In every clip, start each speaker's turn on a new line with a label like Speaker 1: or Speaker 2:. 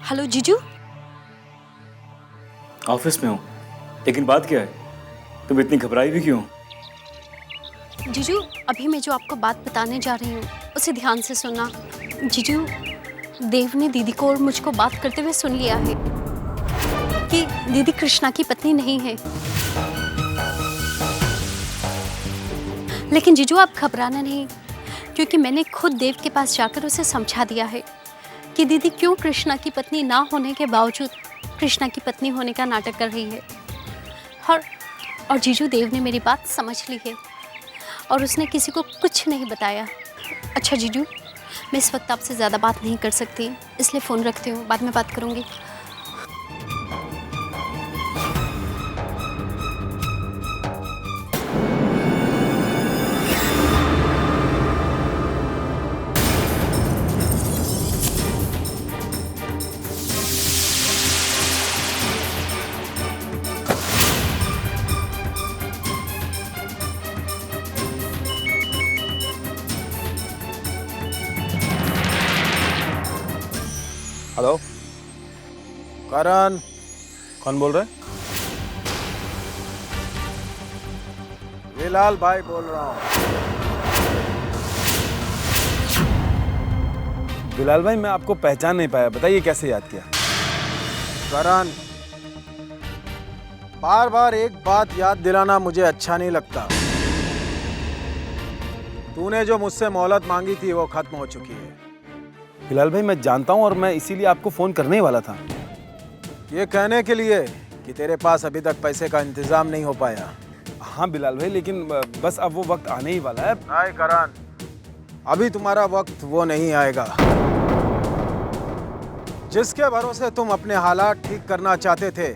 Speaker 1: Hello जीजू।
Speaker 2: Office में हूँ, लेकिन बात क्या है? तुम इतनी घबराई भी क्यों?
Speaker 1: जीजू अभी मैं जो आपको बात बताने जा रही हूँ उसे ध्यान से सुनना। जीजू, देव ने दीदी को और मुझको बात करते हुए सुन लिया है कि दीदी कृष्णा की पत्नी नहीं है। लेकिन जीजू आप घबराना नहीं, क्योंकि मैंने खुद देव के पास जाकर उसे समझा दिया है कि दीदी क्यों कृष्णा की पत्नी ना होने के बावजूद कृष्णा की पत्नी होने का नाटक कर रही है। और जीजू, देव ने मेरी बात समझ ली है और उसने किसी को कुछ नहीं बताया। अच्छा जीजू, मैं इस वक्त आपसे ज़्यादा बात नहीं कर सकती, इसलिए फ़ोन रखती हूँ, बाद में बात करूँगी।
Speaker 3: हेलो करण, कौन बोल रहे हैं? विलाल भाई बोल रहा हूँ। विलाल भाई, मैं आपको पहचान नहीं पाया, बताइए कैसे याद किया? करण, बार बार एक बात याद दिलाना मुझे अच्छा नहीं लगता। तूने जो मुझसे मोहलत मांगी थी वो खत्म हो चुकी है। बिलाल भाई, मैं जानता हूं और मैं इसीलिए आपको फोन करने ही वाला था, ये कहने के लिए कि तेरे पास अभी तक पैसे का इंतजाम नहीं हो पाया। हाँ बिलाल भाई, लेकिन बस अब वो वक्त आने ही वाला है। नहीं करण, अभी तुम्हारा वक्त वो नहीं आएगा। जिसके भरोसे तुम अपने हालात ठीक करना चाहते थे,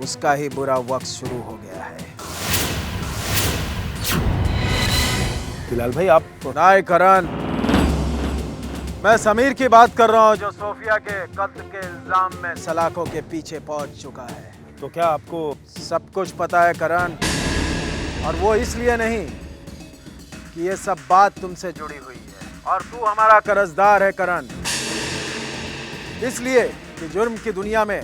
Speaker 3: उसका ही बुरा वक्त शुरू हो गया है। बिलाल भाई आप... नहीं करण, मैं समीर की बात कर रहा हूँ, जो सोफिया के कत्ल के इल्जाम में सलाखों के पीछे पहुंच चुका है। तो क्या आपको सब कुछ पता है करण? और वो इसलिए नहीं कि ये सब बात तुमसे जुड़ी हुई है और तू हमारा कर्जदार है करण, इसलिए कि जुर्म की दुनिया में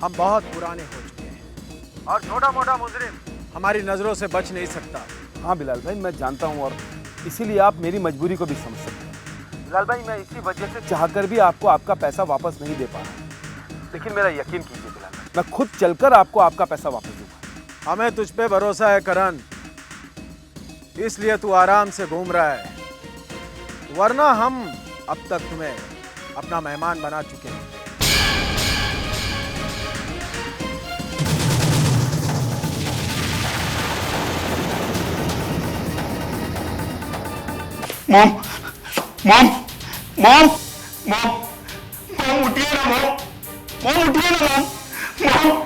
Speaker 3: हम बहुत पुराने हो चुके हैं और छोटा मोटा मुजरिम हमारी नजरों से बच नहीं सकता। हाँ बिलाल भाई, मैं जानता हूँ और इसीलिए आप मेरी मजबूरी को भी समझ सकते हैं। बिलाल भाई, मैं इसी वजह से चाहकर भी आपको आपका पैसा वापस नहीं दे पा रहा, लेकिन मेरा यकीन कीजिए बिलाल भाई, मैं खुद चलकर आपको आपका पैसा वापस दूंगा। हमें तुझ पे भरोसा है करण, इसलिए तू आराम से घूम रहा है, वरना हम अब तक तुम्हें अपना मेहमान बना चुके हैं।
Speaker 4: Mom, mom, mom, mom, mom उठिए ना मॉम, मॉम उठिए ना मॉम, मॉम।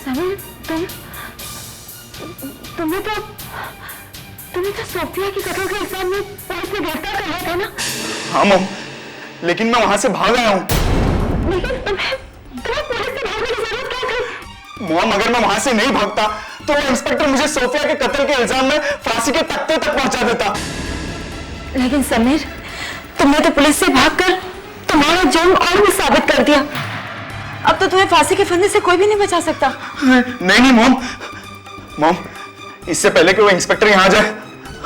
Speaker 5: समीर, तुम्हें तो सोफिया की कत्ल के इल्जाम में पुलिस ने गिरफ्तार कर लिया था ना?
Speaker 4: हाँ मॉम, लेकिन मैं वहां से भाग आया हूँ।
Speaker 5: लेकिन तुम्हें पुलिस से भागने की जरूरत क्या थी?
Speaker 4: मॉम, अगर मैं वहां से नहीं भागता तो वो इंस्पेक्टर मुझे सोफिया के कत्ल के इल्जाम में फांसी के तख्ते तक पहुंचा देता।
Speaker 5: लेकिन समीर, तुमने तो पुलिस से भागकर तुम्हारा जुर्म और भी साबित कर दिया। अब तो तुम्हें फांसी के फंदे से कोई भी नहीं बचा सकता।
Speaker 4: नहीं मॉम, मॉम, इससे पहले कि वो इंस्पेक्टर यहाँ जाए,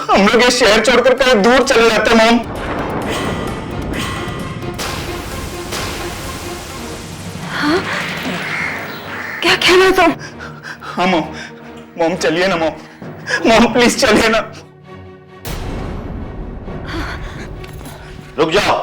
Speaker 4: हम लोग ये शहर छोड़कर कहीं दूर चले जाते हैं मॉम।
Speaker 5: हाँ? क्या कहना तुम?
Speaker 4: हाँ मॉम, मॉम चलिए ना मॉम, मॉम प्लीज चलिए ना।
Speaker 6: रुक जाओ।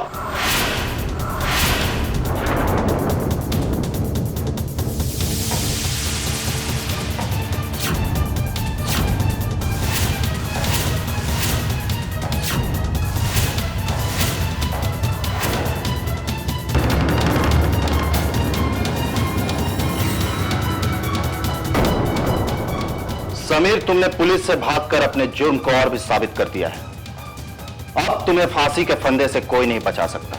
Speaker 6: समीर, तुमने पुलिस से भागकर अपने जुर्म को और भी साबित कर दिया है। अब तुम्हें फांसी के फंदे से कोई नहीं बचा सकता।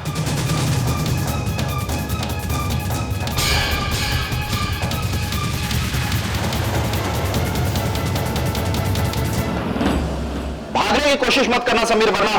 Speaker 6: कोशिश मत करना समीर, वरना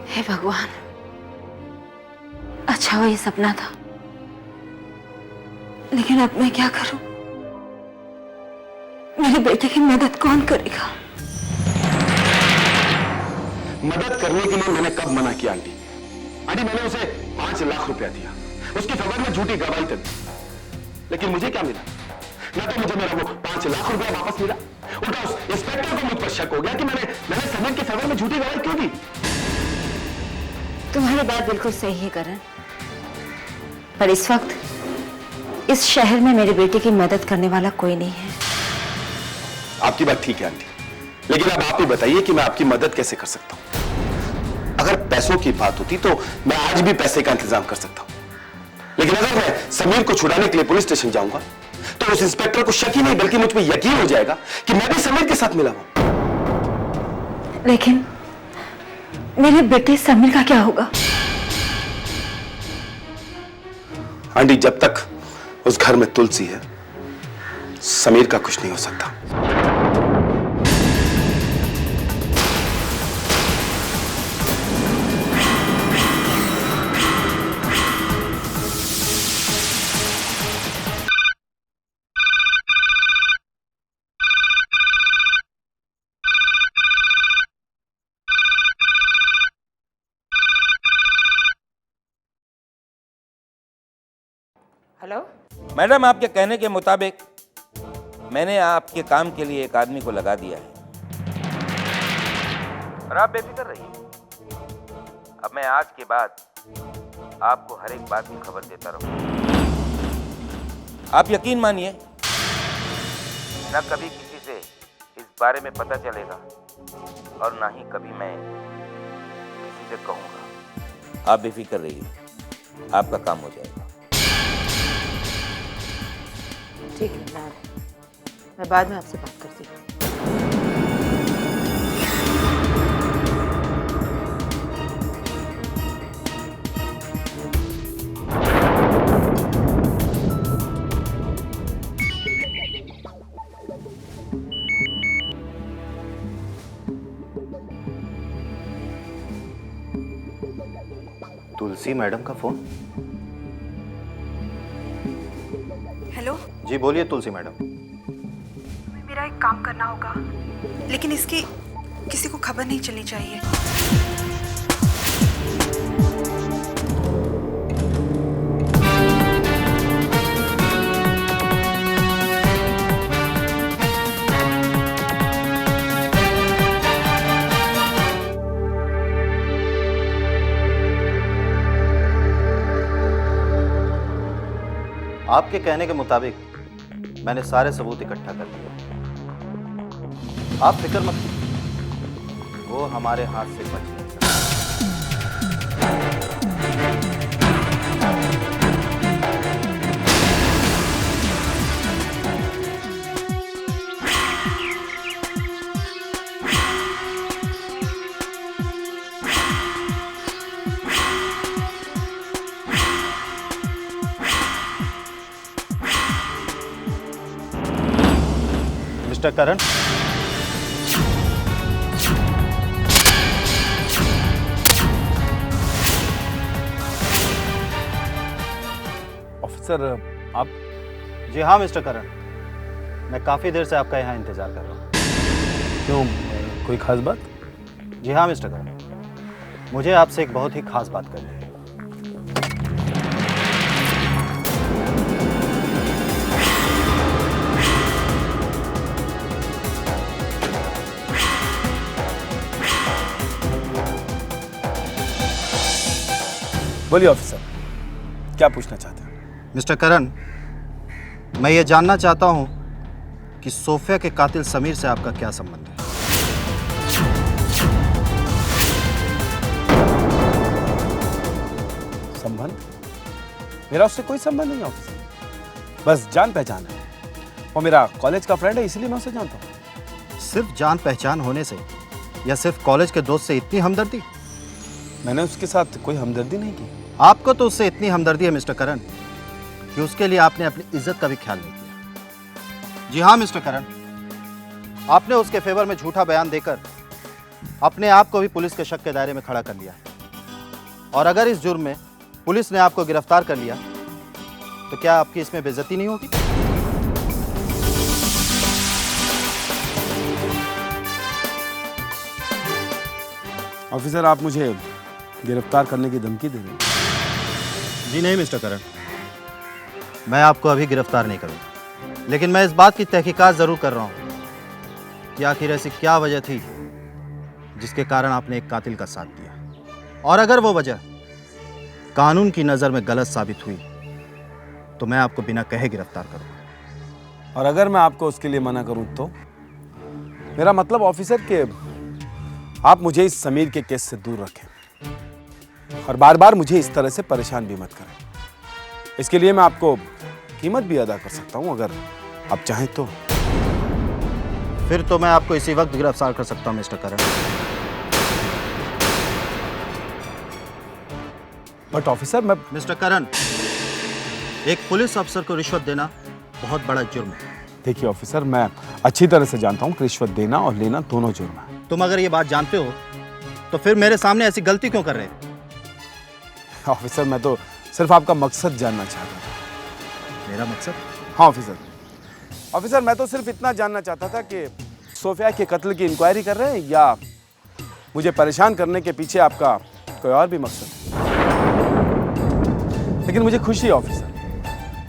Speaker 5: हे भगवान, अच्छा वो ये सपना था, लेकिन अब मैं क्या करूं? मेरे बेटे की मदद कौन करेगा?
Speaker 4: मदद करने के लिए मैंने कब मना किया आंटी? आंटी मैंने उसे 5 लाख रुपया दिया, उसकी फेवर में झूठी गवाही तक दी, लेकिन मुझे क्या मिला? ना तो मुझे मेरा वो 5 लाख रुपया वापस मिला, उल्टा उस इंस्पेक्टर को मुझ पर शक हो गया कि मैंने समीर के फेवर में झूठी गवाही क्यों दी।
Speaker 5: तुम्हारी बात बिल्कुल सही है करण, पर इस वक्त इस शहर में मेरे बेटे की मदद करने वाला कोई नहीं है।
Speaker 4: आपकी बात ठीक है आंटी, लेकिन अब आप ही बताइए कि मैं आपकी मदद कैसे कर सकता हूं? अगर पैसों की बात होती तो मैं आज भी पैसे का इंतजाम कर सकता हूं, लेकिन अगर मैं समीर को छुड़ाने के लिए पुलिस स्टेशन जाऊंगा तो उस इंस्पेक्टर को शक ही नहीं बल्कि मुझ पर यकीन हो जाएगा कि मैं भी समीर के साथ मिला हूं।
Speaker 5: लेकिन मेरे बेटे समीर का क्या होगा?
Speaker 4: आंटी, जब तक उस घर में तुलसी है, समीर का कुछ नहीं हो सकता।
Speaker 7: हेलो मैडम, आपके कहने के मुताबिक मैंने आपके काम के लिए एक आदमी को लगा दिया है और आप बेफिक्र रहिए। अब मैं आज के बाद आपको हर एक बात की खबर देता रहूंगा। आप यकीन मानिए, ना कभी किसी से इस बारे में पता चलेगा और ना ही कभी मैं किसी से कहूंगा। आप बेफिक्र रहिए, आपका काम हो जाएगा।
Speaker 8: ठीक है, मैं बाद में आपसे बात करती हूँ।
Speaker 6: तुलसी मैडम का फोन।
Speaker 9: हेलो
Speaker 6: जी बोलिए तुलसी मैडम।
Speaker 9: मेरा एक काम करना होगा, लेकिन इसकी किसी को खबर नहीं चलनी चाहिए।
Speaker 6: आपके कहने के मुताबिक मैंने सारे सबूत इकट्ठा कर लिए। आप फिक्र मत कीजिए, वो हमारे हाथ से बच नहीं सकता। मिस्टर करण,
Speaker 3: ऑफिसर, आप?
Speaker 6: जी हाँ मिस्टर करण, मैं काफी देर से आपका यहाँ इंतजार कर रहा हूँ।
Speaker 3: क्यों, कोई खास बात?
Speaker 6: जी हाँ मिस्टर करण, मुझे आपसे एक बहुत ही खास बात करनी है।
Speaker 3: बोलिए ऑफिसर, क्या पूछना चाहते हैं?
Speaker 6: मिस्टर करण, मैं ये जानना चाहता हूँ कि सोफिया के कातिल समीर से आपका क्या संबंध है?
Speaker 3: संबंध? मेरा उससे कोई संबंध नहीं ऑफिसर, बस जान पहचान है। वो मेरा कॉलेज का फ्रेंड है, इसलिए मैं उसे जानता हूँ।
Speaker 6: सिर्फ जान पहचान होने से या सिर्फ कॉलेज के दोस्त से इतनी हमदर्दी?
Speaker 3: मैंने उसके साथ कोई हमदर्दी नहीं की।
Speaker 6: आपको तो उससे इतनी हमदर्दी है मिस्टर करण कि उसके लिए आपने अपनी इज्जत का भी ख्याल नहीं किया। जी हाँ मिस्टर करण, आपने उसके फेवर में झूठा बयान देकर अपने आप को भी पुलिस के शक के दायरे में खड़ा कर लिया है। और अगर इस जुर्म में पुलिस ने आपको गिरफ्तार कर लिया तो क्या आपकी इसमें बेइज्जती नहीं होगी?
Speaker 3: ऑफिसर, आप मुझे गिरफ्तार करने की धमकी दे रहे हैं?
Speaker 6: जी नहीं मिस्टर करण, मैं आपको अभी गिरफ्तार नहीं करूंगा, लेकिन मैं इस बात की तहकीकात जरूर कर रहा हूं कि आखिर ऐसी क्या वजह थी जिसके कारण आपने एक कातिल का साथ दिया, और अगर वो वजह कानून की नज़र में गलत साबित हुई तो मैं आपको बिना कहे गिरफ्तार करूंगा।
Speaker 3: और अगर मैं आपको उसके लिए मना करूं तो? मेरा मतलब ऑफिसर कि आप मुझे इस समीर के केस से दूर रखें और बार बार मुझे इस तरह से परेशान भी मत करें। इसके लिए मैं आपको कीमत भी अदा कर सकता हूं अगर आप चाहें तो।
Speaker 6: फिर तो मैं आपको इसी वक्त गिरफ्तार कर सकता हूं मिस्टर करण।
Speaker 3: बट ऑफिसर, मैं
Speaker 6: मिस्टर करण, एक पुलिस अफसर को रिश्वत देना बहुत बड़ा जुर्म है।
Speaker 3: देखिए ऑफिसर, मैं अच्छी तरह से जानता हूं कि रिश्वत देना और लेना दोनों जुर्म है।
Speaker 6: तुम अगर ये बात जानते हो तो फिर मेरे सामने ऐसी गलती क्यों कर रहे हो?
Speaker 3: ऑफिसर, मैं तो सिर्फ आपका मकसद जानना चाहता था।
Speaker 6: मेरा मकसद?
Speaker 3: हाँ ऑफिसर, मैं तो सिर्फ इतना जानना चाहता था कि सोफिया के कत्ल की इंक्वायरी कर रहे हैं या मुझे परेशान करने के पीछे आपका कोई और भी मकसद है। लेकिन मुझे खुशी है ऑफिसर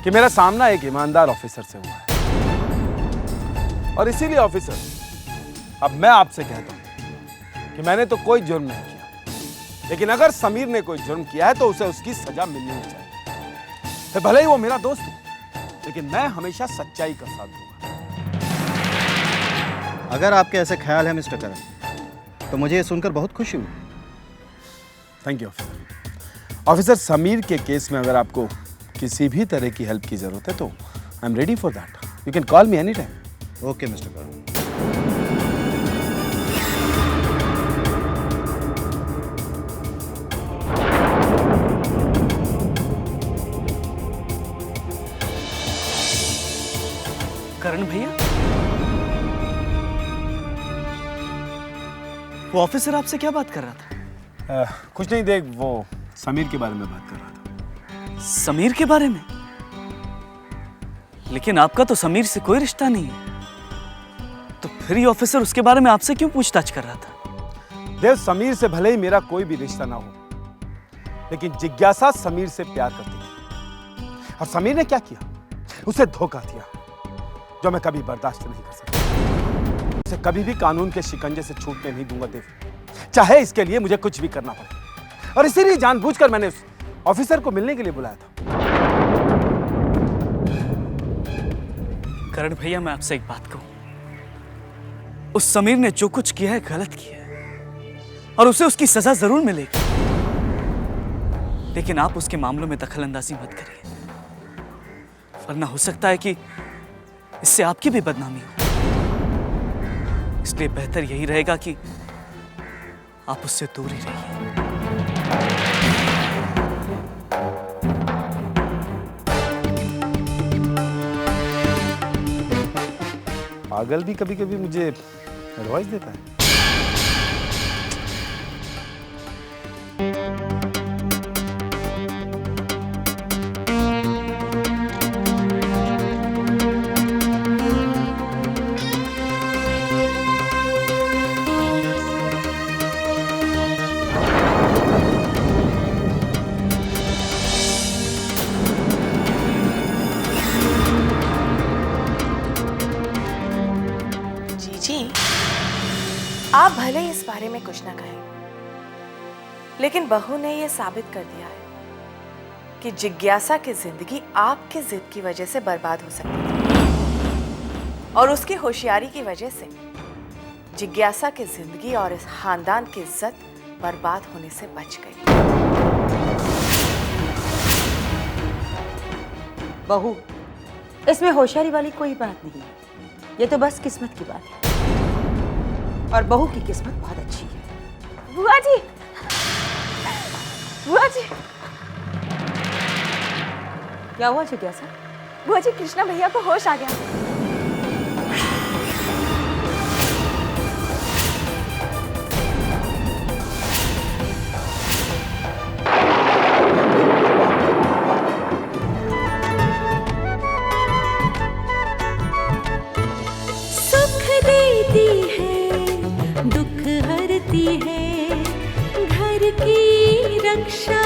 Speaker 3: कि मेरा सामना एक ईमानदार ऑफिसर से हुआ है, और इसीलिए ऑफिसर अब मैं आपसे कहता हूं कि मैंने तो कोई जुर्म नहीं किया, लेकिन अगर समीर ने कोई जुर्म किया है तो उसे उसकी सजा मिलनी चाहिए। फिर भले ही वो मेरा दोस्त हो, लेकिन मैं हमेशा सच्चाई का साथ दूंगा।
Speaker 6: अगर आपके ऐसे ख्याल है मिस्टर करण तो मुझे ये सुनकर बहुत खुशी हुई।
Speaker 3: Thank you officer. Officer, Sameer के केस में अगर आपको किसी भी तरह की हेल्प की जरूरत है तो I am ready for that. You can call me any time.
Speaker 6: Okay mister Karan.
Speaker 10: Karan भैया, वो ऑफिसर आपसे क्या बात कर रहा था?
Speaker 3: कुछ नहीं, देख वो समीर के बारे में बात कर रहा था।
Speaker 10: समीर के बारे में? लेकिन आपका तो समीर से कोई रिश्ता नहीं है, तो फिर ये ऑफिसर उसके बारे में आपसे क्यों पूछताछ कर रहा था?
Speaker 3: देव, समीर से भले ही मेरा कोई भी रिश्ता ना हो, लेकिन जिज्ञासा समीर से प्यार करती थी, और समीर ने क्या किया? उसे धोखा दिया, जो मैं कभी बर्दाश्त नहीं कर सकता। उसे कभी भी कानून के शिकंजे से छूटने नहीं दूंगा देव, चाहे इसके लिए मुझे कुछ भी करना पड़े। और इसीलिए जानबूझकर मैंने उस ऑफिसर को मिलने के लिए बुलाया था।
Speaker 10: करण भैया, मैं आपसे एक बात कहूं, उस समीर ने जो कुछ किया है गलत किया है और उसे उसकी सजा जरूर मिलेगी, लेकिन आप उसके मामलों में दखलंदाजी मत करिए, वरना हो सकता है कि इससे आपकी भी बदनामी हो। इसलिए बेहतर यही रहेगा कि आप उससे दूर ही रहिए।
Speaker 3: पागल भी कभी कभी मुझे एडवाइस देता है।
Speaker 8: आप भले ही इस बारे में कुछ ना कहें, लेकिन बहू ने यह साबित कर दिया है कि जिज्ञासा की जिंदगी आपके जिद की वजह से बर्बाद हो सकती है, और उसकी होशियारी की वजह से जिज्ञासा की जिंदगी और इस खानदान की इज्जत बर्बाद होने से बच गई।
Speaker 11: बहू,
Speaker 5: इसमें होशियारी वाली कोई बात नहीं है, ये तो बस किस्मत की बात है। और बहू की किस्मत बहुत अच्छी है। बुआ जी, बुआ जी, क्या हुआ जिज्ञासा?
Speaker 9: बुआ जी, कृष्णा भैया को होश आ गया।
Speaker 11: सुख देती है, दुख हरती है, घर की रक्षा